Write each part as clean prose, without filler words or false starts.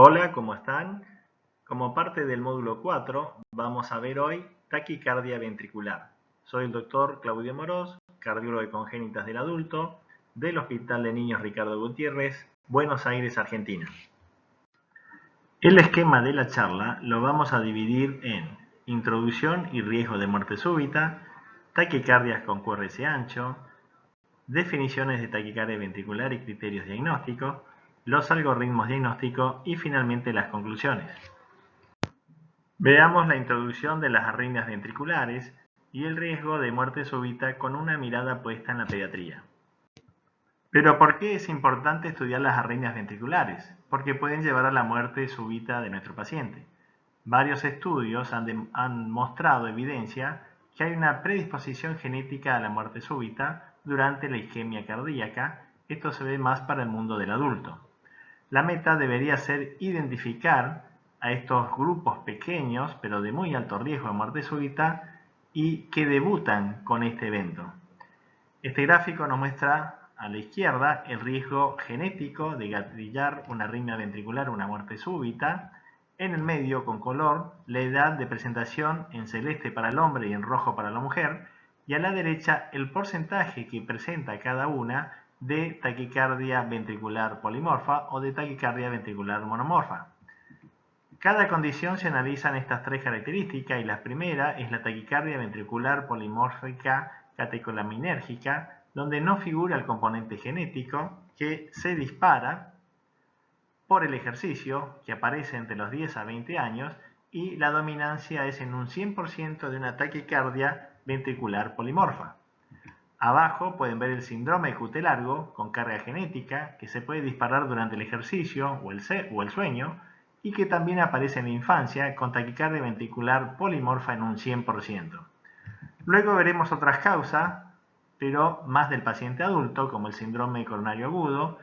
Hola, ¿cómo están? Como parte del módulo 4, vamos a ver hoy taquicardia ventricular. Soy el doctor Claudio Moroz, cardiólogo de congénitas del adulto, del Hospital de Niños Ricardo Gutiérrez, Buenos Aires, Argentina. El esquema de la charla lo vamos a dividir en introducción y riesgo de muerte súbita, taquicardias con QRS ancho, definiciones de taquicardia ventricular y criterios diagnósticos, los algoritmos diagnósticos y finalmente las conclusiones. Veamos la introducción de las arritmias ventriculares y el riesgo de muerte súbita con una mirada puesta en la pediatría. Pero ¿por qué es importante estudiar las arritmias ventriculares? Porque pueden llevar a la muerte súbita de nuestro paciente. Varios estudios han mostrado evidencia que hay una predisposición genética a la muerte súbita durante la isquemia cardíaca. Esto se ve más para el mundo del adulto. La meta debería ser identificar a estos grupos pequeños, pero de muy alto riesgo de muerte súbita, y que debutan con este evento. Este gráfico nos muestra a la izquierda el riesgo genético de gatillar una arritmia ventricular o una muerte súbita. En el medio, con color, la edad de presentación en celeste para el hombre y en rojo para la mujer. Y a la derecha, el porcentaje que presenta cada una de taquicardia ventricular polimorfa o de taquicardia ventricular monomorfa. Cada condición se analizan estas tres características y la primera es la taquicardia ventricular polimórfica catecolaminérgica, donde no figura el componente genético que se dispara por el ejercicio, que aparece entre los 10 a 20 años, y la dominancia es en un 100% de una taquicardia ventricular polimorfa. Abajo pueden ver el síndrome de QT largo con carga genética que se puede disparar durante el ejercicio o el sueño y que también aparece en la infancia con taquicardia ventricular polimorfa en un 100%. Luego veremos otras causas, pero más del paciente adulto, como el síndrome coronario agudo,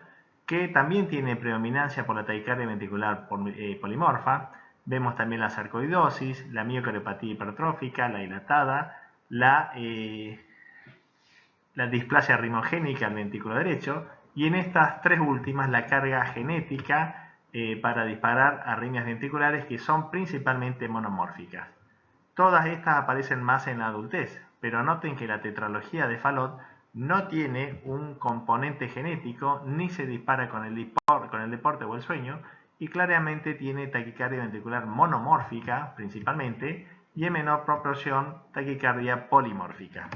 que también tiene predominancia por la taquicardia ventricular polimorfa. Vemos también la sarcoidosis, la miocardiopatía hipertrófica, la dilatada, la displasia ritmogénica al ventrículo derecho, y en estas tres últimas la carga genética para disparar arritmias ventriculares que son principalmente monomórficas. Todas estas aparecen más en la adultez, pero noten que la tetralogía de Fallot no tiene un componente genético ni se dispara con el deporte o el sueño, y claramente tiene taquicardia ventricular monomórfica principalmente y en menor proporción taquicardia polimórfica.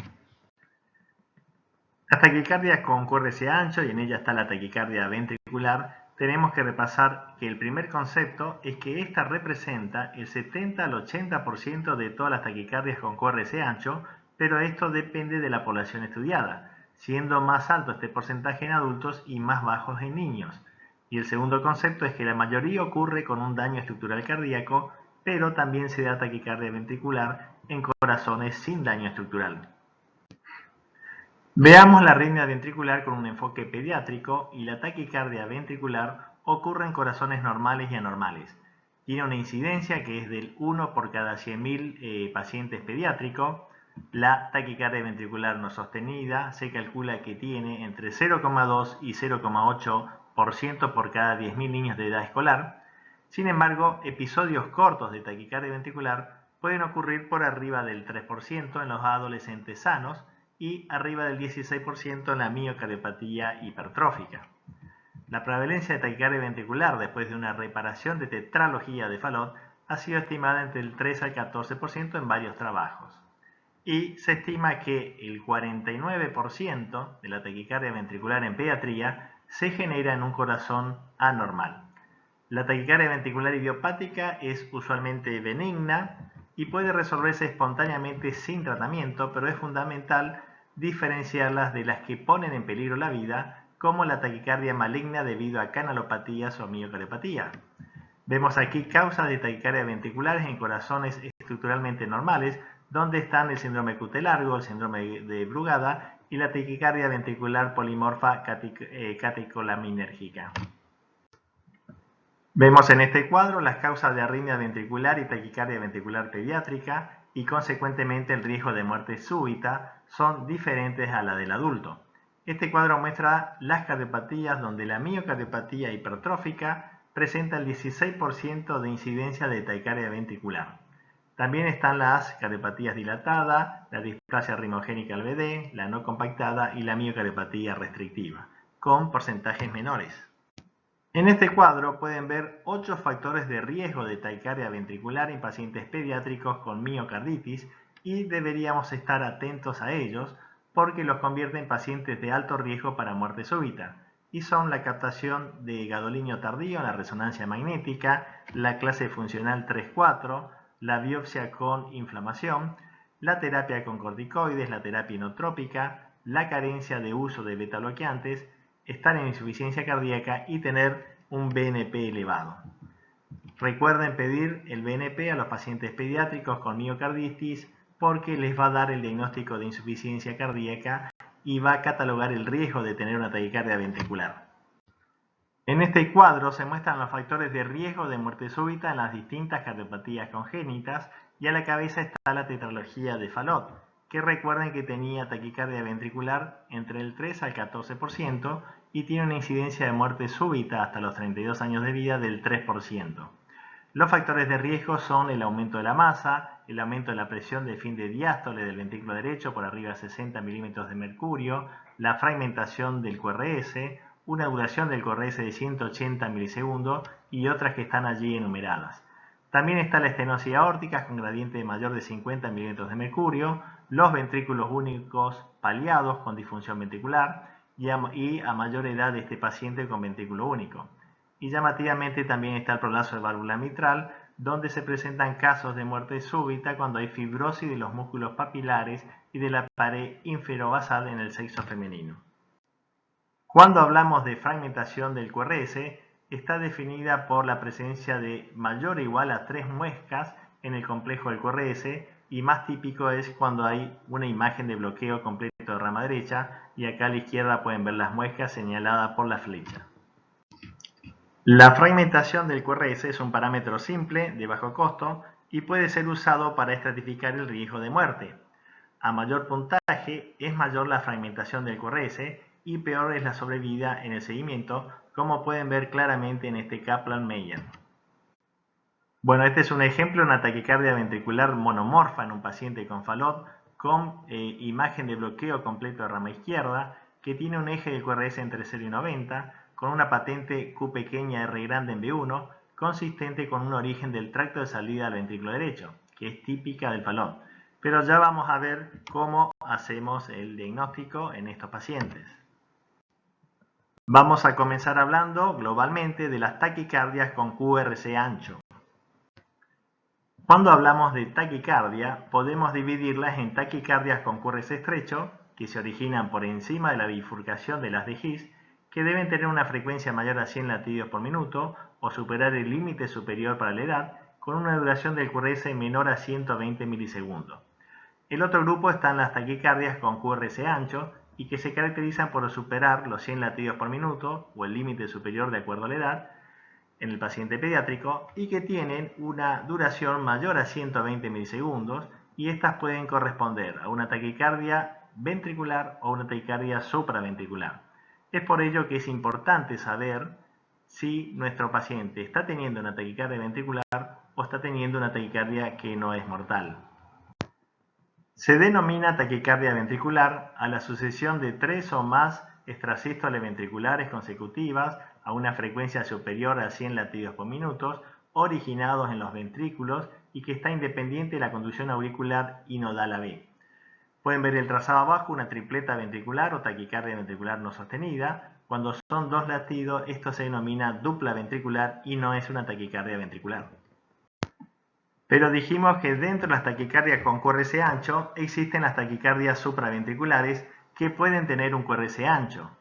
La taquicardia con QRS ancho, y en ella está la taquicardia ventricular, tenemos que repasar que el primer concepto es que esta representa el 70 al 80% de todas las taquicardias con QRS ancho, pero esto depende de la población estudiada, siendo más alto este porcentaje en adultos y más bajos en niños. Y el segundo concepto es que la mayoría ocurre con un daño estructural cardíaco, pero también se da taquicardia ventricular en corazones sin daño estructural. Veamos la arritmia ventricular con un enfoque pediátrico, y la taquicardia ventricular ocurre en corazones normales y anormales. Tiene una incidencia que es del 1 por cada 100.000 pacientes pediátricos. La taquicardia ventricular no sostenida se calcula que tiene entre 0,2 y 0,8% por cada 10.000 niños de edad escolar. Sin embargo, episodios cortos de taquicardia ventricular pueden ocurrir por arriba del 3% en los adolescentes sanos y arriba del 16% en la miocardiopatía hipertrófica. La prevalencia de taquicardia ventricular después de una reparación de tetralogía de Fallot ha sido estimada entre el 3 al 14% en varios trabajos. Y se estima que el 49% de la taquicardia ventricular en pediatría se genera en un corazón anormal. La taquicardia ventricular idiopática es usualmente benigna y puede resolverse espontáneamente sin tratamiento, pero es fundamental diferenciarlas de las que ponen en peligro la vida, como la taquicardia maligna debido a canalopatías o miocardiopatía. Vemos aquí causas de taquicardia ventriculares en corazones estructuralmente normales, donde están el síndrome QT largo, el síndrome de Brugada y la taquicardia ventricular polimorfa catecolaminérgica. Vemos en este cuadro las causas de arritmia ventricular y taquicardia ventricular pediátrica, y consecuentemente el riesgo de muerte súbita son diferentes a la del adulto. Este cuadro muestra las cardiopatías donde la miocardiopatía hipertrófica presenta el 16% de incidencia de taquicardia ventricular. También están las cardiopatías dilatadas, la displasia rimogénica al VD, la no compactada y la miocardiopatía restrictiva, con porcentajes menores. En este cuadro pueden ver 8 factores de riesgo de taquicardia ventricular en pacientes pediátricos con miocarditis y deberíamos estar atentos a ellos porque los convierte en pacientes de alto riesgo para muerte súbita y son la captación de gadolinio tardío en la resonancia magnética, la clase funcional 3-4, la biopsia con inflamación, la terapia con corticoides, la terapia inotrópica, la carencia de uso de beta bloqueantes, estar en insuficiencia cardíaca y tener un BNP elevado. Recuerden pedir el BNP a los pacientes pediátricos con miocarditis porque les va a dar el diagnóstico de insuficiencia cardíaca y va a catalogar el riesgo de tener una taquicardia ventricular. En este cuadro se muestran los factores de riesgo de muerte súbita en las distintas cardiopatías congénitas y a la cabeza está la tetralogía de Fallot, que recuerden que tenía taquicardia ventricular entre el 3 al 14% y tiene una incidencia de muerte súbita hasta los 32 años de vida del 3%. Los factores de riesgo son el aumento de la masa, el aumento de la presión de fin de diástole del ventrículo derecho por arriba de 60 milímetros de mercurio, la fragmentación del QRS, una duración del QRS de 180 milisegundos y otras que están allí enumeradas. También está la estenosis aórtica con gradiente mayor de 50 milímetros de mercurio, los ventrículos únicos paliados con disfunción ventricular y a mayor edad de este paciente con ventrículo único. Y llamativamente también está el prolapso de válvula mitral, donde se presentan casos de muerte súbita cuando hay fibrosis de los músculos papilares y de la pared inferobasal en el sexo femenino. Cuando hablamos de fragmentación del QRS, está definida por la presencia de mayor o igual a 3 muescas en el complejo del QRS y más típico es cuando hay una imagen de bloqueo completo de rama derecha y acá a la izquierda pueden ver las muescas señaladas por la flecha. La fragmentación del QRS es un parámetro simple de bajo costo y puede ser usado para estratificar el riesgo de muerte. A mayor puntaje es mayor la fragmentación del QRS y peor es la sobrevida en el seguimiento, como pueden ver claramente en este Kaplan-Meier. Bueno, este es un ejemplo de una taquicardia ventricular monomorfa en un paciente con Fallot con imagen de bloqueo completo de rama izquierda que tiene un eje del QRS entre 0 y 90 con una patente Q pequeña R grande en B1 consistente con un origen del tracto de salida al ventrículo derecho, que es típica del Fallot. Pero ya vamos a ver cómo hacemos el diagnóstico en estos pacientes. Vamos a comenzar hablando globalmente de las taquicardias con QRS ancho. Cuando hablamos de taquicardia, podemos dividirlas en taquicardias con QRS estrecho, que se originan por encima de la bifurcación de las de His, que deben tener una frecuencia mayor a 100 latidos por minuto o superar el límite superior para la edad, con una duración del QRS menor a 120 milisegundos. El otro grupo están las taquicardias con QRS ancho y que se caracterizan por superar los 100 latidos por minuto o el límite superior de acuerdo a la edad en el paciente pediátrico y que tienen una duración mayor a 120 milisegundos y estas pueden corresponder a una taquicardia ventricular o una taquicardia supraventricular. Es por ello que es importante saber si nuestro paciente está teniendo una taquicardia ventricular o está teniendo una taquicardia que no es mortal. Se denomina taquicardia ventricular a la sucesión de 3 o más extrasístoles ventriculares consecutivas a una frecuencia superior a 100 latidos por minuto, originados en los ventrículos y que está independiente de la conducción auricular y nodal AB. Pueden ver el trazado abajo, una tripleta ventricular o taquicardia ventricular no sostenida. Cuando son 2 latidos, esto se denomina dupla ventricular y no es una taquicardia ventricular. Pero dijimos que dentro de las taquicardias con QRS ancho existen las taquicardias supraventriculares que pueden tener un QRS ancho.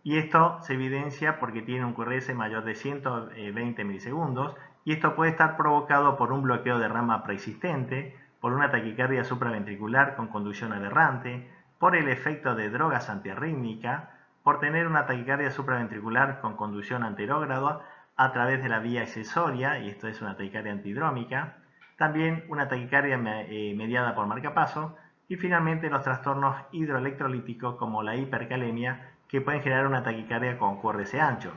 Y esto se evidencia porque tiene un QRS mayor de 120 milisegundos y esto puede estar provocado por un bloqueo de rama preexistente, por una taquicardia supraventricular con conducción aberrante, por el efecto de drogas antiarrítmicas, por tener una taquicardia supraventricular con conducción anterógrada a través de la vía accesoria, y esto es una taquicardia antidrómica, también una taquicardia mediada por marcapaso y finalmente los trastornos hidroelectrolíticos como la hipercalemia que pueden generar una taquicardia con QRS ancho.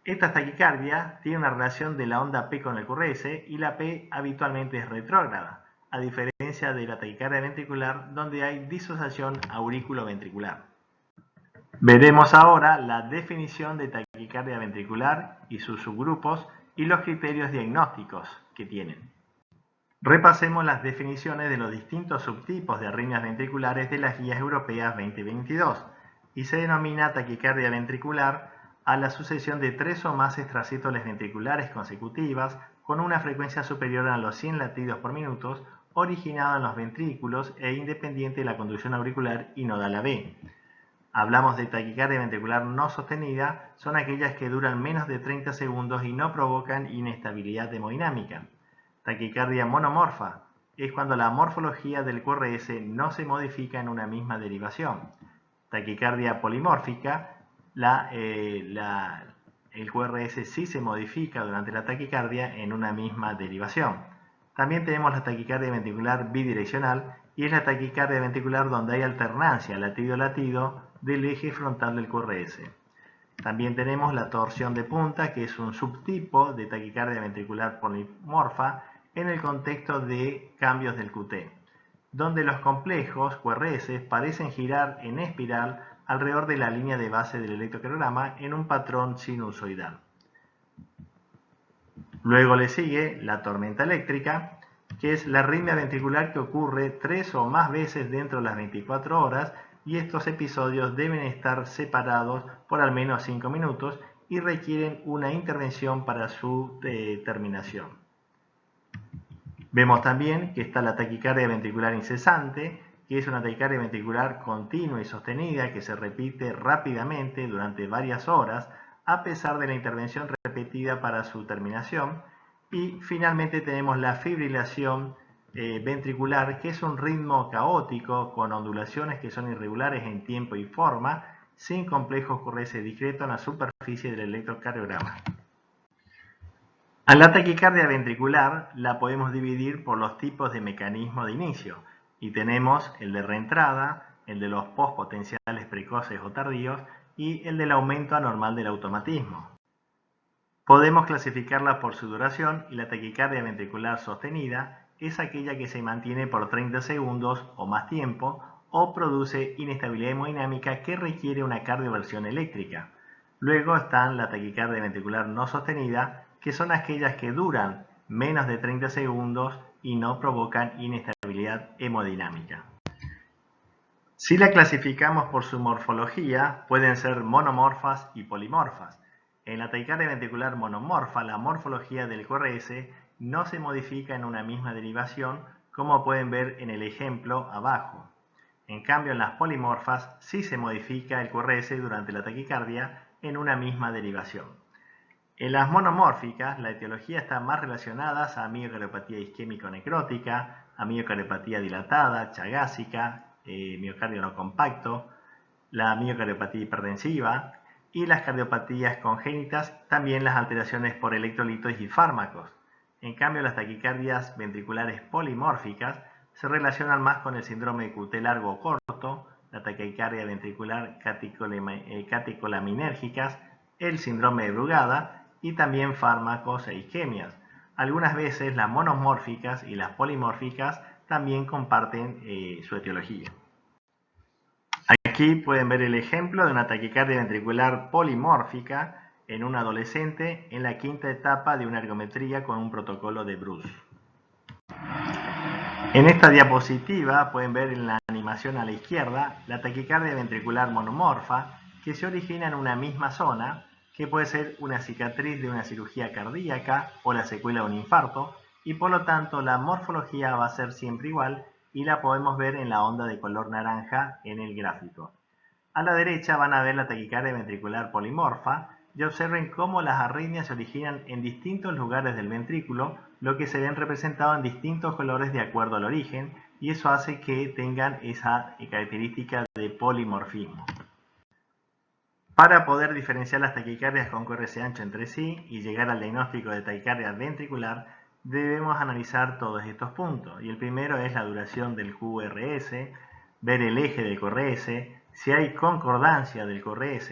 Esta taquicardia tiene una relación de la onda P con el QRS y la P habitualmente es retrógrada, a diferencia de la taquicardia ventricular donde hay disociación aurículo-ventricular. Veremos ahora la definición de taquicardia ventricular y sus subgrupos y los criterios diagnósticos que tienen. Repasemos las definiciones de los distintos subtipos de arritmias ventriculares de las guías europeas 2022 y se denomina taquicardia ventricular a la sucesión de 3 o más extracétoles ventriculares consecutivas con una frecuencia superior a los 100 latidos por minuto originada en los ventrículos e independiente de la conducción auricular y nodal AB. Hablamos de taquicardia ventricular no sostenida, son aquellas que duran menos de 30 segundos y no provocan inestabilidad hemodinámica. Taquicardia monomorfa es cuando la morfología del QRS no se modifica en una misma derivación. Taquicardia polimórfica, el QRS sí se modifica durante la taquicardia en una misma derivación. También tenemos la taquicardia ventricular bidireccional y es la taquicardia ventricular donde hay alternancia latido-latido del eje frontal del QRS. También tenemos la torsión de punta, que es un subtipo de taquicardia ventricular polimorfa en el contexto de cambios del QT, donde los complejos QRS parecen girar en espiral alrededor de la línea de base del electrocardiograma en un patrón sinusoidal. Luego le sigue la tormenta eléctrica, que es la arritmia ventricular que ocurre 3 o más veces dentro de las 24 horas y estos episodios deben estar separados por al menos 5 minutos y requieren una intervención para su terminación. Vemos también que está la taquicardia ventricular incesante, que es una taquicardia ventricular continua y sostenida que se repite rápidamente durante varias horas a pesar de la intervención repetida para su terminación. Y finalmente tenemos la fibrilación ventricular, que es un ritmo caótico con ondulaciones que son irregulares en tiempo y forma, sin complejos QRS discreto en la superficie del electrocardiograma. A la taquicardia ventricular la podemos dividir por los tipos de mecanismo de inicio y tenemos el de reentrada, el de los postpotenciales precoces o tardíos y el del aumento anormal del automatismo. Podemos clasificarla por su duración y la taquicardia ventricular sostenida es aquella que se mantiene por 30 segundos o más tiempo o produce inestabilidad hemodinámica que requiere una cardioversión eléctrica. Luego están la taquicardia ventricular no sostenida, que son aquellas que duran menos de 30 segundos y no provocan inestabilidad hemodinámica. Si la clasificamos por su morfología, pueden ser monomorfas y polimorfas. En la taquicardia ventricular monomorfa, la morfología del QRS no se modifica en una misma derivación, como pueden ver en el ejemplo abajo. En cambio, en las polimorfas sí se modifica el QRS durante la taquicardia en una misma derivación. En las monomórficas, la etiología está más relacionada a miocardiopatía isquémico-necrótica, a miocardiopatía dilatada, chagásica, miocardio no compacto, la miocardiopatía hipertensiva y las cardiopatías congénitas, también las alteraciones por electrolitos y fármacos. En cambio, las taquicardias ventriculares polimórficas se relacionan más con el síndrome de QT largo o corto, la taquicardia ventricular catecolaminérgicas, el síndrome de Brugada y también fármacos e isquemias. Algunas veces las monomórficas y las polimórficas también comparten su etiología. Aquí pueden ver el ejemplo de una taquicardia ventricular polimórfica en un adolescente en la quinta etapa de una ergometría con un protocolo de Bruce. En esta diapositiva pueden ver en la animación a la izquierda la taquicardia ventricular monomorfa que se origina en una misma zona, que puede ser una cicatriz de una cirugía cardíaca o la secuela de un infarto, y por lo tanto la morfología va a ser siempre igual y la podemos ver en la onda de color naranja en el gráfico. A la derecha van a ver la taquicardia ventricular polimorfa y observen cómo las arritmias se originan en distintos lugares del ventrículo, lo que se ven representado en distintos colores de acuerdo al origen, y eso hace que tengan esa característica de polimorfismo. Para poder diferenciar las taquicardias con QRS ancho entre sí y llegar al diagnóstico de taquicardia ventricular, debemos analizar todos estos puntos. Y el primero es la duración del QRS, ver el eje del QRS, si hay concordancia del QRS,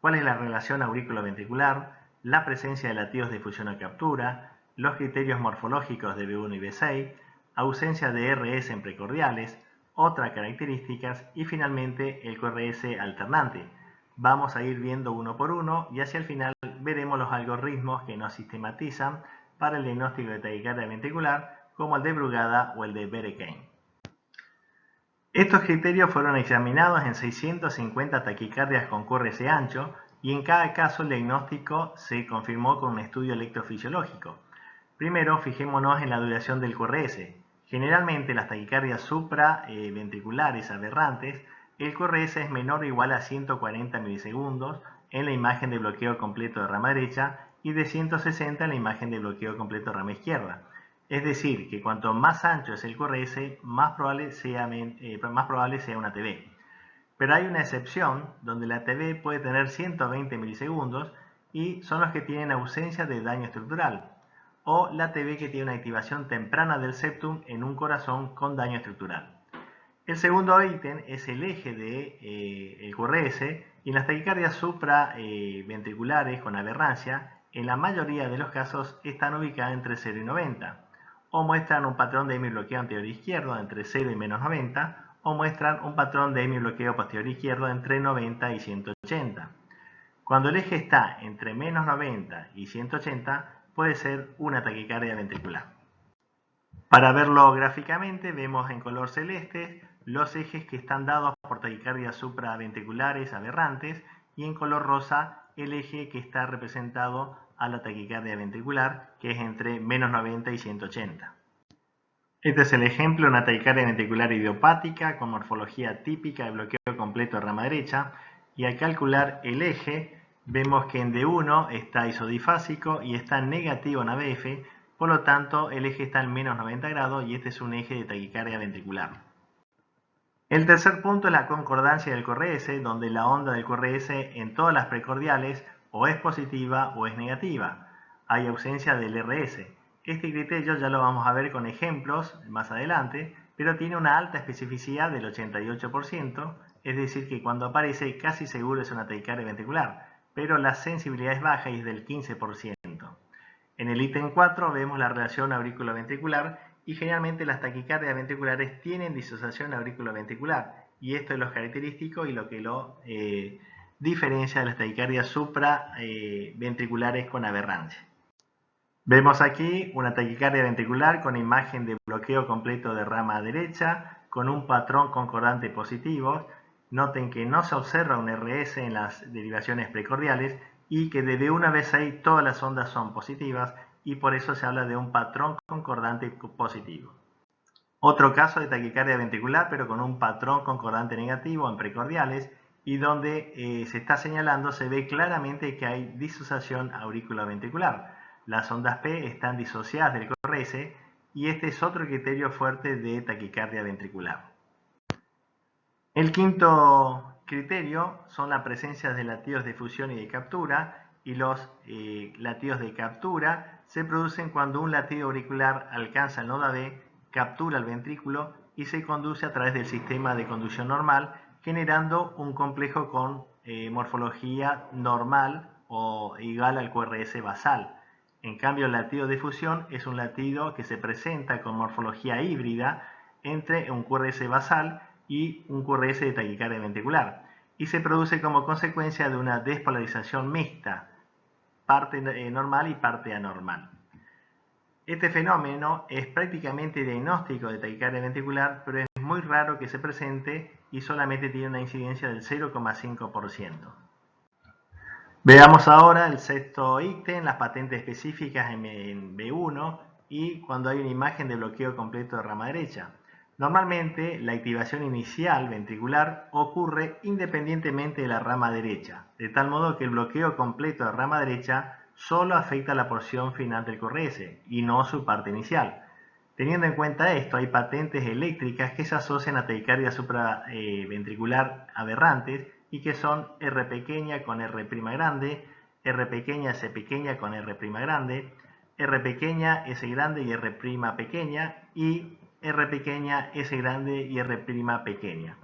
cuál es la relación aurículo-ventricular, la presencia de latidos de fusión o captura, los criterios morfológicos de B1 y B6, ausencia de RS en precordiales, otras características y finalmente el QRS alternante. Vamos a ir viendo uno por uno y hacia el final veremos los algoritmos que nos sistematizan para el diagnóstico de taquicardia ventricular, como el de Brugada o el de Berekane. Estos criterios fueron examinados en 650 taquicardias con QRS ancho y en cada caso el diagnóstico se confirmó con un estudio electrofisiológico. Primero, fijémonos en la duración del QRS. Generalmente las taquicardias supraventriculares aberrantes, el QRS es menor o igual a 140 milisegundos en la imagen de bloqueo completo de rama derecha y de 160 en la imagen de bloqueo completo de rama izquierda. Es decir, que cuanto más ancho es el QRS, más probable sea una TV. Pero hay una excepción donde la TV puede tener 120 milisegundos y son los que tienen ausencia de daño estructural, o la TV que tiene una activación temprana del septum en un corazón con daño estructural. El segundo ítem es el eje del QRS y en las taquicardias supraventriculares con aberrancia, en la mayoría de los casos están ubicadas entre 0 y 90, o muestran un patrón de hemibloqueo anterior izquierdo entre 0 y menos 90, o muestran un patrón de hemibloqueo posterior izquierdo entre 90 y 180. Cuando el eje está entre menos 90 y 180, puede ser una taquicardia ventricular. Para verlo gráficamente, vemos en color celeste los ejes que están dados por taquicardias supraventriculares aberrantes y en color rosa el eje que está representado a la taquicardia ventricular, que es entre menos 90 y 180. Este es el ejemplo de una taquicardia ventricular idiopática con morfología típica de bloqueo completo de rama derecha, y al calcular el eje vemos que en D1 está isodifásico y está negativo en ABF, por lo tanto el eje está en menos 90 grados y este es un eje de taquicardia ventricular. El tercer punto es la concordancia del QRS, donde la onda del QRS en todas las precordiales o es positiva o es negativa. Hay ausencia del RS. Este criterio ya lo vamos a ver con ejemplos más adelante, pero tiene una alta especificidad del 88%, es decir que cuando aparece casi seguro es una taquicardia ventricular, pero la sensibilidad es baja y es del 15%. En el ítem 4 vemos la relación aurículo-ventricular y generalmente las taquicardias ventriculares tienen disociación aurículo-ventricular y esto es lo característico y lo que lo diferencia de las taquicardias supraventriculares con aberrancia. Vemos aquí una taquicardia ventricular con imagen de bloqueo completo de rama derecha con un patrón concordante positivo. Noten que no se observa un RS en las derivaciones precordiales y que de B1 a B6 todas las ondas son positivas y por eso se habla de un patrón concordante positivo. Otro caso de taquicardia ventricular pero con un patrón concordante negativo en precordiales y donde se está señalando, se ve claramente que hay disociación auriculoventricular. Las ondas P están disociadas del QRS y este es otro criterio fuerte de taquicardia ventricular. El quinto criterio son la presencia de latidos de fusión y de captura, y los latidos de captura se producen cuando un latido auricular alcanza el nodo AB, captura el ventrículo y se conduce a través del sistema de conducción normal, generando un complejo con morfología normal o igual al QRS basal. En cambio, el latido de fusión es un latido que se presenta con morfología híbrida entre un QRS basal y un QRS de taquicardia ventricular, y se produce como consecuencia de una despolarización mixta, parte normal y parte anormal. Este fenómeno es prácticamente diagnóstico de taquicardia ventricular, pero es muy raro que se presente y solamente tiene una incidencia del 0,5%. Veamos ahora el sexto ítem, las patentes específicas en B1 y cuando hay una imagen de bloqueo completo de rama derecha. Normalmente, la activación inicial ventricular ocurre independientemente de la rama derecha, de tal modo que el bloqueo completo de rama derecha solo afecta la porción final del QRS y no su parte inicial. Teniendo en cuenta esto, hay patentes eléctricas que se asocian a taquicardia supraventricular aberrantes y que son R pequeña con R' grande, R pequeña S pequeña con R' grande, R pequeña S grande y R' pequeña y R pequeña, S grande y R' pequeña.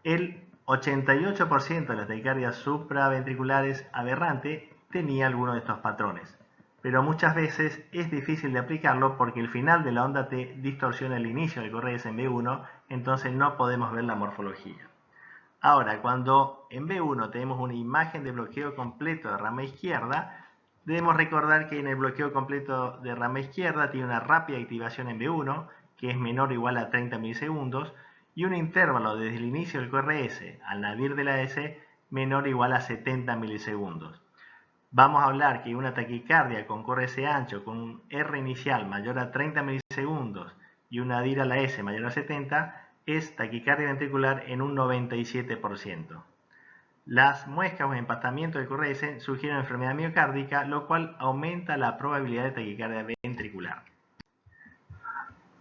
El 88% de las taquicardias supraventriculares aberrantes tenía alguno de estos patrones. Pero muchas veces es difícil de aplicarlo porque el final de la onda T distorsiona el inicio del QRS en B1, entonces no podemos ver la morfología. Ahora, cuando en B1 tenemos una imagen de bloqueo completo de rama izquierda, debemos recordar que en el bloqueo completo de rama izquierda tiene una rápida activación en B1, que es menor o igual a 30 milisegundos, y un intervalo desde el inicio del QRS al nadir de la S menor o igual a 70 milisegundos. Vamos a hablar que una taquicardia con QRS ancho con un R inicial mayor a 30 milisegundos y una DIR a la S mayor a 70 es taquicardia ventricular en un 97%. Las muescas o empastamientos de QRS sugieren enfermedad miocárdica, lo cual aumenta la probabilidad de taquicardia ventricular.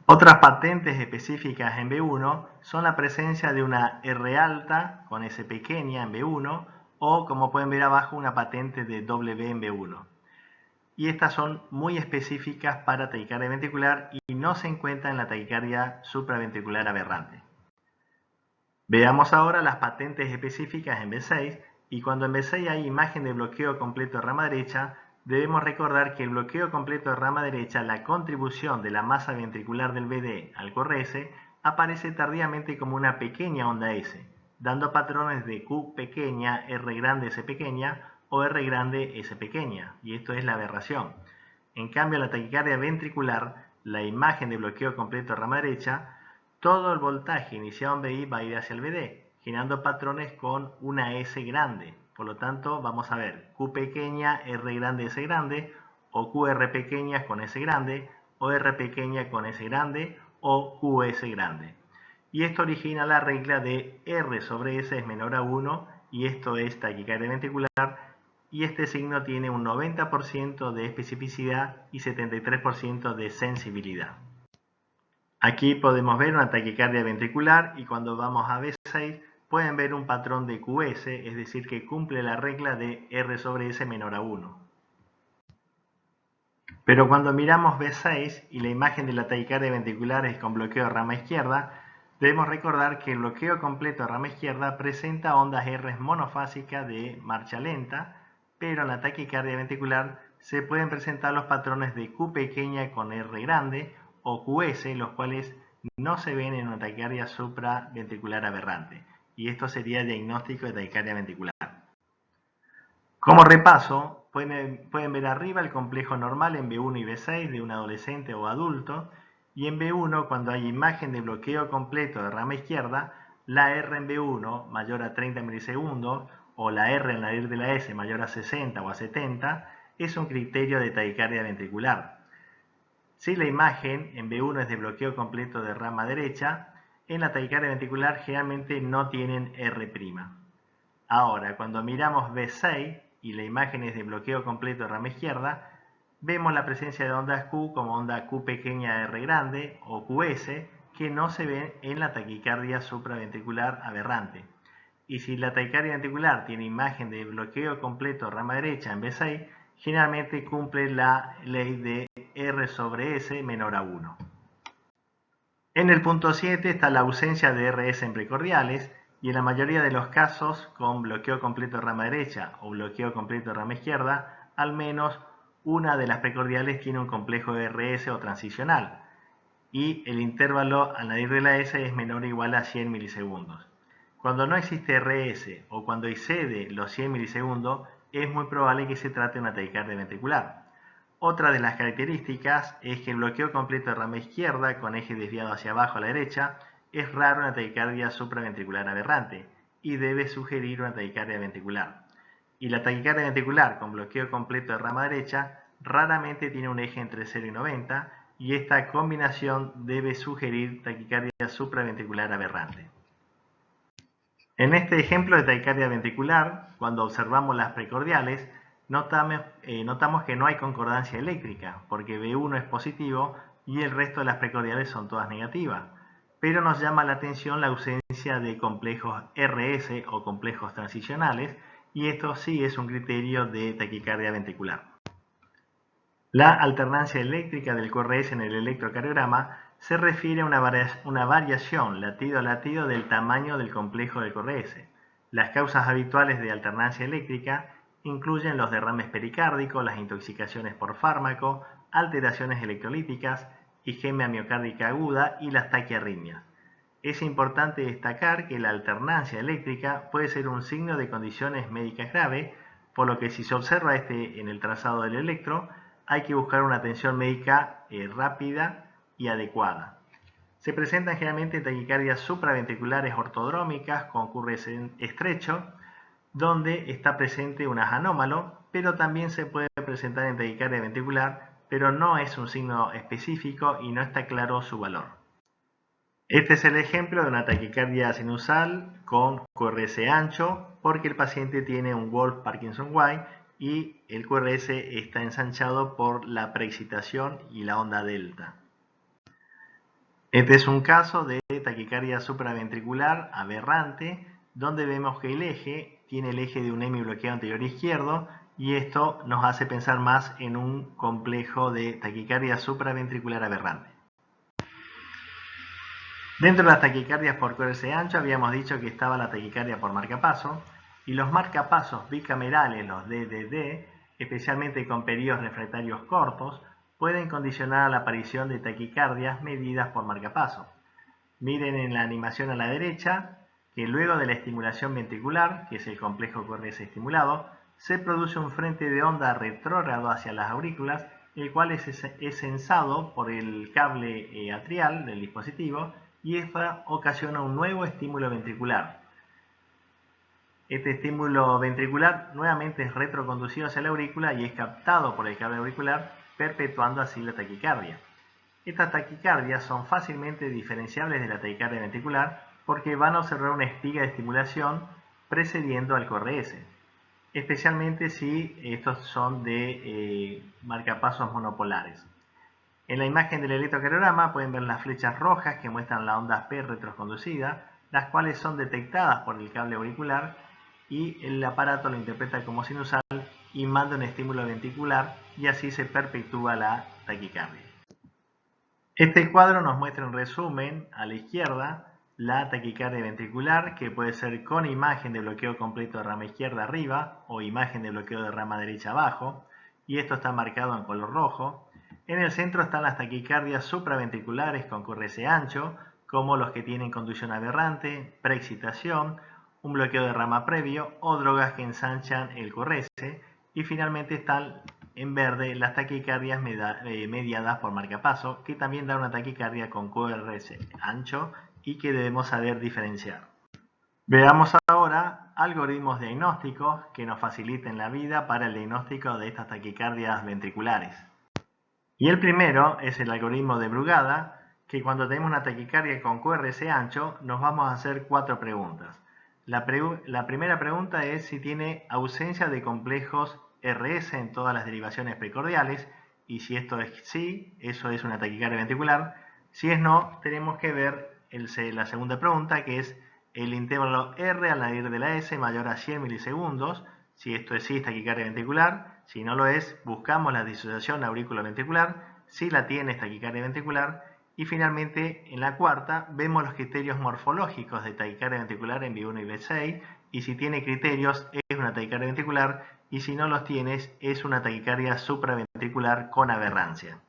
Otras patentes específicas en B1 son la presencia de una R alta con S pequeña en B1 o, como pueden ver abajo, una patente de W en B1. Y estas son muy específicas para taquicardia ventricular y no se encuentran en la taquicardia supraventricular aberrante. Veamos ahora las patentes específicas en B6 y cuando en B6 hay imagen de bloqueo completo de rama derecha, debemos recordar que el bloqueo completo de rama derecha, la contribución de la masa ventricular del BD al QRS, aparece tardíamente como una pequeña onda S, dando patrones de Q pequeña, R grande, S pequeña o R grande, S pequeña, y esto es la aberración. En cambio, en la taquicardia ventricular, la imagen de bloqueo completo de rama derecha, todo el voltaje iniciado en BI va a ir hacia el BD, generando patrones con una S grande. Por lo tanto, vamos a ver Q pequeña, R grande, S grande, o QR pequeña con S grande, o R pequeña con S grande, o QS grande. Y esto origina la regla de R sobre S es menor a 1, y esto es taquicardia ventricular, y este signo tiene un 90% de especificidad y 73% de sensibilidad. Aquí podemos ver una taquicardia ventricular y cuando vamos a B6 pueden ver un patrón de QS, es decir que cumple la regla de R sobre S menor a 1. Pero cuando miramos B6 y la imagen de la taquicardia ventricular es con bloqueo de rama izquierda, debemos recordar que el bloqueo completo de rama izquierda presenta ondas R monofásicas de marcha lenta, pero en la taquicardia ventricular se pueden presentar los patrones de Q pequeña con R grande o QS, los cuales no se ven en una taquicardia supraventricular aberrante, y esto sería el diagnóstico de taquicardia ventricular. Como repaso, pueden ver arriba el complejo normal en B1 y B6 de un adolescente o adulto, y en B1, cuando hay imagen de bloqueo completo de rama izquierda, la R en B1 mayor a 30 milisegundos o la R en la nadir de la S mayor a 60 o a 70 es un criterio de taquicardia ventricular. Si la imagen en B1 es de bloqueo completo de rama derecha, en la taquicardia ventricular generalmente no tienen R'. Ahora, cuando miramos B6 y la imagen es de bloqueo completo de rama izquierda, vemos la presencia de ondas Q como onda Q pequeña R grande o QS que no se ven en la taquicardia supraventricular aberrante. Y si la taquicardia ventricular tiene imagen de bloqueo completo de rama derecha en B6, generalmente cumple la ley de R sobre S menor a 1. En el punto 7 está la ausencia de RS en precordiales y en la mayoría de los casos con bloqueo completo de rama derecha o bloqueo completo de rama izquierda, al menos una de las precordiales tiene un complejo de RS o transicional y el intervalo al nadir de la S es menor o igual a 100 milisegundos. Cuando no existe RS o cuando excede los 100 milisegundos, es muy probable que se trate de una taquicardia ventricular. Otra de las características es que el bloqueo completo de rama izquierda con eje desviado hacia abajo a la derecha es raro en una taquicardia supraventricular aberrante y debe sugerir una taquicardia ventricular. Y la taquicardia ventricular con bloqueo completo de rama derecha raramente tiene un eje entre 0 y 90 y esta combinación debe sugerir taquicardia supraventricular aberrante. En este ejemplo de taquicardia ventricular, cuando observamos las precordiales, notamos que no hay concordancia eléctrica, porque B1 es positivo y el resto de las precordiales son todas negativas. Pero nos llama la atención la ausencia de complejos RS o complejos transicionales, y esto sí es un criterio de taquicardia ventricular. La alternancia eléctrica del QRS en el electrocardiograma se refiere a una variación latido a latido del tamaño del complejo del QRS. Las causas habituales de alternancia eléctrica incluyen los derrames pericárdicos, las intoxicaciones por fármaco, alteraciones electrolíticas, isquemia miocárdica aguda y las taquiarritmias. Es importante destacar que la alternancia eléctrica puede ser un signo de condiciones médicas graves, por lo que si se observa en el trazado del electro, hay que buscar una atención médica rápida y adecuada. Se presentan generalmente taquicardias supraventriculares ortodrómicas con QRS estrecho, donde está presente un anómalo, pero también se puede presentar en taquicardia ventricular, pero no es un signo específico y no está claro su valor. Este es el ejemplo de una taquicardia sinusal con QRS ancho, porque el paciente tiene un Wolff-Parkinson-White y el QRS está ensanchado por la preexcitación y la onda delta. Este es un caso de taquicardia supraventricular aberrante, donde vemos que el eje tiene el eje de un hemibloqueo anterior izquierdo y esto nos hace pensar más en un complejo de taquicardia supraventricular aberrante. Dentro de las taquicardias por QRS ancho habíamos dicho que estaba la taquicardia por marcapaso y los marcapasos bicamerales, los DDD, especialmente con periodos refractarios cortos, pueden condicionar la aparición de taquicardias medidas por marcapaso. Miren en la animación a la derecha que luego de la estimulación ventricular, que es el complejo QRS estimulado, se produce un frente de onda retrógrado hacia las aurículas, el cual es censado por el cable atrial del dispositivo y esto ocasiona un nuevo estímulo ventricular. Este estímulo ventricular nuevamente es retroconducido hacia la aurícula y es captado por el cable auricular, perpetuando así la taquicardia. Estas taquicardias son fácilmente diferenciables de la taquicardia ventricular porque van a observar una espiga de estimulación precediendo al QRS, especialmente si estos son de marcapasos monopolares. En la imagen del electrocardiograma pueden ver las flechas rojas que muestran la onda P retroconducida, las cuales son detectadas por el cable auricular y el aparato lo interpreta como sinusal y manda un estímulo ventricular y así se perpetúa la taquicardia. Este cuadro nos muestra en resumen a la izquierda la taquicardia ventricular, que puede ser con imagen de bloqueo completo de rama izquierda arriba o imagen de bloqueo de rama derecha abajo, y esto está marcado en color rojo. En el centro están las taquicardias supraventriculares con QRS ancho, como los que tienen conducción aberrante, preexcitación, un bloqueo de rama previo o drogas que ensanchan el QRS, y finalmente están en verde las taquicardias mediadas por marcapaso, que también dan una taquicardia con QRS ancho y que debemos saber diferenciar. Veamos ahora algoritmos diagnósticos que nos faciliten la vida para el diagnóstico de estas taquicardias ventriculares. Y el primero es el algoritmo de Brugada, que cuando tenemos una taquicardia con QRS ancho nos vamos a hacer 4 preguntas. La primera pregunta es si tiene ausencia de complejos RS en todas las derivaciones precordiales, y si esto es sí, eso es una taquicardia ventricular. Si es no, tenemos que ver la segunda pregunta, que es el intervalo R al nadir de la S mayor a 100 milisegundos. Si esto es sí, es taquicardia ventricular. Si no lo es, buscamos la disociación auriculoventricular. Si la tiene, es taquicardia ventricular. Y finalmente, en la cuarta, vemos los criterios morfológicos de taquicardia ventricular en B1 y B6. Y si tiene criterios, es una taquicardia ventricular. Y si no los tienes, es una taquicardia supraventricular con aberrancia.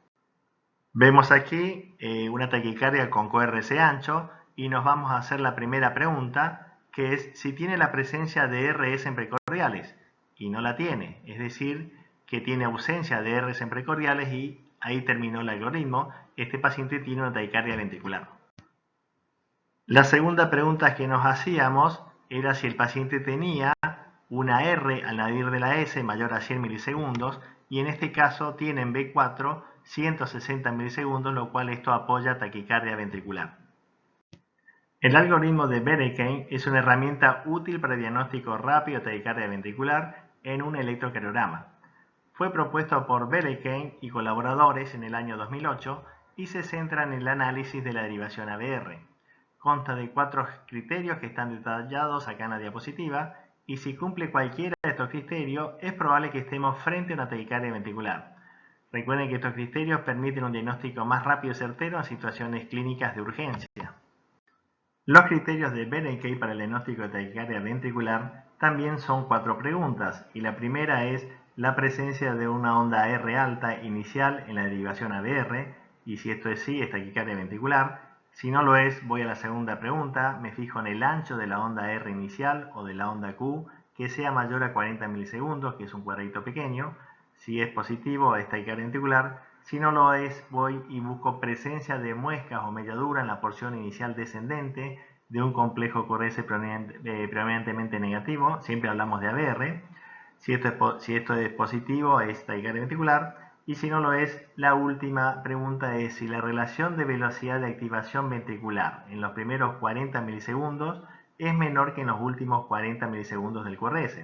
Vemos aquí una taquicardia con QRS ancho y nos vamos a hacer la primera pregunta, que es si tiene la presencia de RS en precordiales, y no la tiene, es decir, que tiene ausencia de RS en precordiales y ahí terminó el algoritmo. Este paciente tiene una taquicardia ventricular. La segunda pregunta que nos hacíamos era si el paciente tenía una R al nadir de la S mayor a 100 milisegundos y en este caso tiene en B4 160 milisegundos, lo cual esto apoya taquicardia ventricular. El algoritmo de Berekheim es una herramienta útil para el diagnóstico rápido de taquicardia ventricular en un electrocardiograma. Fue propuesto por Berekheim y colaboradores en el año 2008 y se centra en el análisis de la derivación ABR. Consta de 4 criterios que están detallados acá en la diapositiva y si cumple cualquiera de estos criterios es probable que estemos frente a una taquicardia ventricular. Recuerden que estos criterios permiten un diagnóstico más rápido y certero en situaciones clínicas de urgencia. Los criterios de Berekheim para el diagnóstico de taquicardia ventricular también son 4 preguntas, y la primera es la presencia de una onda R alta inicial en la derivación ABR, y si esto es sí, es taquicardia ventricular. Si no lo es, voy a la segunda pregunta, me fijo en el ancho de la onda R inicial o de la onda Q, que sea mayor a 40 milisegundos, que es un cuadradito pequeño. Si es positivo, es taquicardia ventricular. Si no lo es, voy y busco presencia de muescas o melladura en la porción inicial descendente de un complejo QRS predominantemente negativo. Siempre hablamos de ABR. Si esto es positivo, es taquicardia ventricular. Y si no lo es, la última pregunta es si la relación de velocidad de activación ventricular en los primeros 40 milisegundos es menor que en los últimos 40 milisegundos del QRS.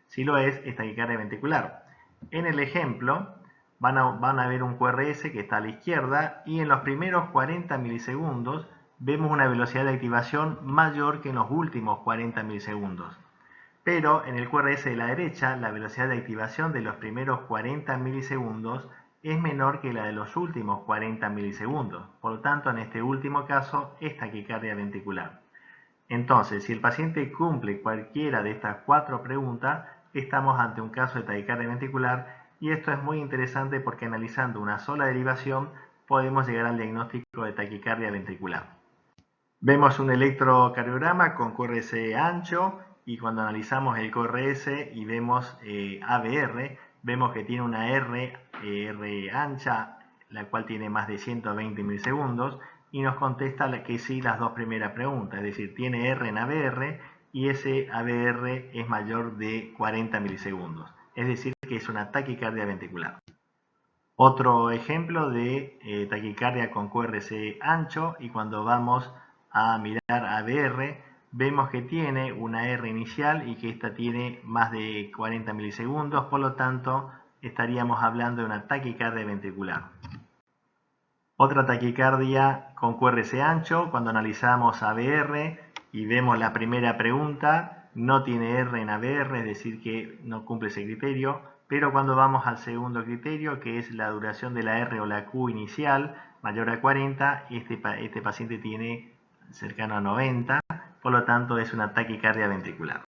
Si lo es taquicardia ventricular. En el ejemplo, van a ver un QRS que está a la izquierda y en los primeros 40 milisegundos vemos una velocidad de activación mayor que en los últimos 40 milisegundos. Pero en el QRS de la derecha, la velocidad de activación de los primeros 40 milisegundos es menor que la de los últimos 40 milisegundos. Por lo tanto, en este último caso, es taquicardia ventricular. Entonces, si el paciente cumple cualquiera de estas 4 preguntas, estamos ante un caso de taquicardia ventricular, y esto es muy interesante porque analizando una sola derivación podemos llegar al diagnóstico de taquicardia ventricular. Vemos un electrocardiograma con QRS ancho, y cuando analizamos el QRS y vemos ABR, vemos que tiene una R ancha, la cual tiene más de 120 milisegundos, y nos contesta que sí las dos primeras preguntas, es decir, tiene R en ABR y ese ABR es mayor de 40 milisegundos, es decir, que es una taquicardia ventricular. Otro ejemplo de taquicardia con QRS ancho, y cuando vamos a mirar ABR, vemos que tiene una R inicial y que esta tiene más de 40 milisegundos, por lo tanto estaríamos hablando de una taquicardia ventricular. Otra taquicardia con QRS ancho, cuando analizamos ABR y vemos la primera pregunta, no tiene R en ABR, es decir que no cumple ese criterio, pero cuando vamos al segundo criterio, que es la duración de la R o la Q inicial mayor a 40, este paciente tiene cercano a 90, por lo tanto es una taquicardia ventricular.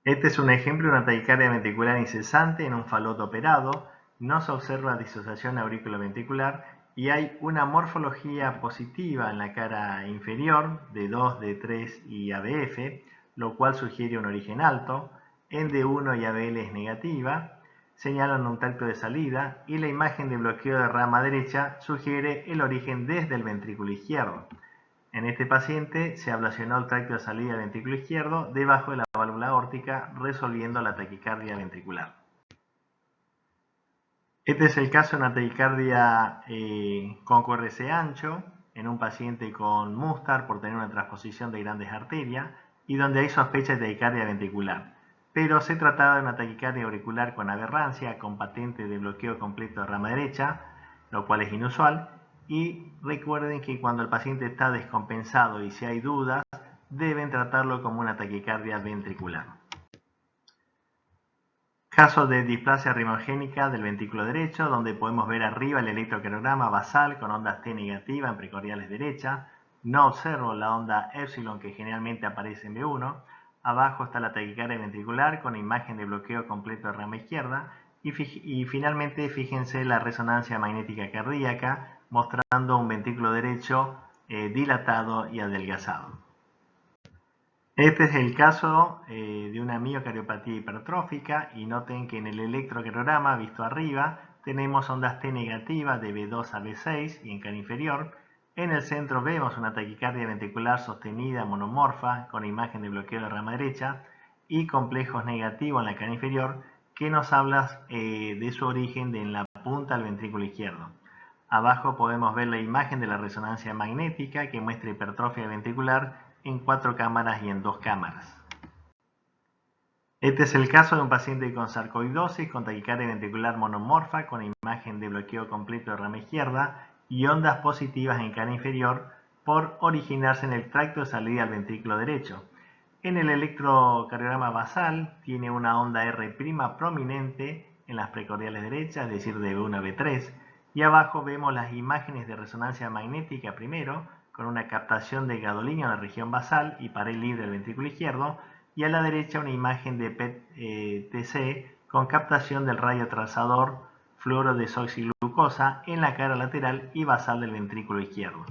Este es un ejemplo de una taquicardia ventricular incesante en un faloto operado. No se observa disociación auriculoventricular y hay una morfología positiva en la cara inferior de 2, D3 y ABF, lo cual sugiere un origen alto. En D1 y ABL es negativa, señalan un tracto de salida, y la imagen de bloqueo de rama derecha sugiere el origen desde el ventrículo izquierdo. En este paciente se ablacionó el tracto de salida del ventrículo izquierdo debajo de la válvula aórtica, resolviendo la taquicardia ventricular. Este es el caso de una taquicardia con QRS ancho en un paciente con Mustard por tener una transposición de grandes arterias y donde hay sospecha de taquicardia ventricular. Pero se trataba de una taquicardia auricular con aberrancia, con patente de bloqueo completo de rama derecha, lo cual es inusual. Y recuerden que cuando el paciente está descompensado y si hay dudas, deben tratarlo como una taquicardia ventricular. Caso de displasia rimogénica del ventrículo derecho, donde podemos ver arriba el electrocardiograma basal con ondas T negativa en precordiales derecha. No observo la onda epsilon que generalmente aparece en B1. Abajo está la taquicardia ventricular con imagen de bloqueo completo de rama izquierda. Y finalmente fíjense la resonancia magnética cardíaca mostrando un ventrículo derecho dilatado y adelgazado. Este es el caso de una miocardiopatía hipertrófica, y noten que en el electrocardiograma visto arriba tenemos ondas T negativas de B2 a B6 y en cara inferior. En el centro vemos una taquicardia ventricular sostenida monomorfa con imagen de bloqueo de rama derecha y complejos negativos en la cara inferior que nos hablan de su origen en la punta del ventrículo izquierdo. Abajo podemos ver la imagen de la resonancia magnética que muestra hipertrofia ventricular en 4 cámaras y en 2 cámaras. Este es el caso de un paciente con sarcoidosis con taquicardia ventricular monomorfa con imagen de bloqueo completo de rama izquierda y ondas positivas en cara inferior por originarse en el tracto de salida al ventrículo derecho. En el electrocardiograma basal tiene una onda R' prominente en las precordiales derechas, es decir, de B1 a B3, y abajo vemos las imágenes de resonancia magnética primero, con una captación de gadolinio en la región basal y pared libre del ventrículo izquierdo, y a la derecha una imagen de PET-TC con captación del rayo trazador fluorodesoxiglucosa en la cara lateral y basal del ventrículo izquierdo.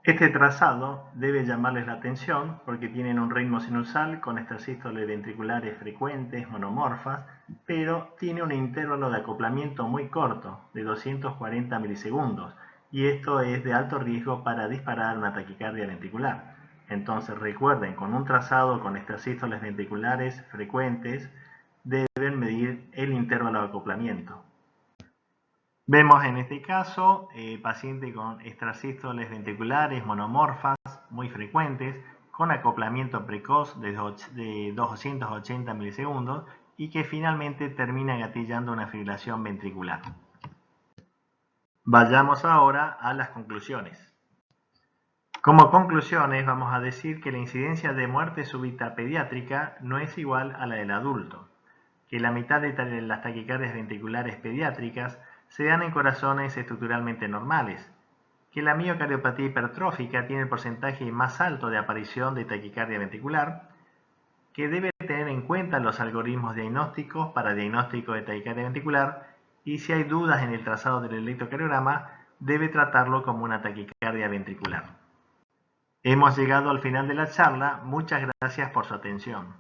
Este trazado debe llamarles la atención porque tienen un ritmo sinusal con estas sístoles ventriculares frecuentes, monomorfas, pero tiene un intervalo de acoplamiento muy corto, de 240 milisegundos, y esto es de alto riesgo para disparar una taquicardia ventricular. Entonces recuerden, con un trazado con estas sístoles ventriculares frecuentes, deben medir el intervalo de acoplamiento. Vemos en este caso paciente con extrasístoles ventriculares monomorfas muy frecuentes, con acoplamiento precoz de 280 milisegundos y que finalmente termina gatillando una fibrilación ventricular. Vayamos ahora a las conclusiones. Como conclusiones vamos a decir que la incidencia de muerte súbita pediátrica no es igual a la del adulto, que la mitad de las taquicardias ventriculares pediátricas se dan en corazones estructuralmente normales, que la miocardiopatía hipertrófica tiene el porcentaje más alto de aparición de taquicardia ventricular, que debe tener en cuenta los algoritmos diagnósticos para diagnóstico de taquicardia ventricular y si hay dudas en el trazado del electrocardiograma, debe tratarlo como una taquicardia ventricular. Hemos llegado al final de la charla, muchas gracias por su atención.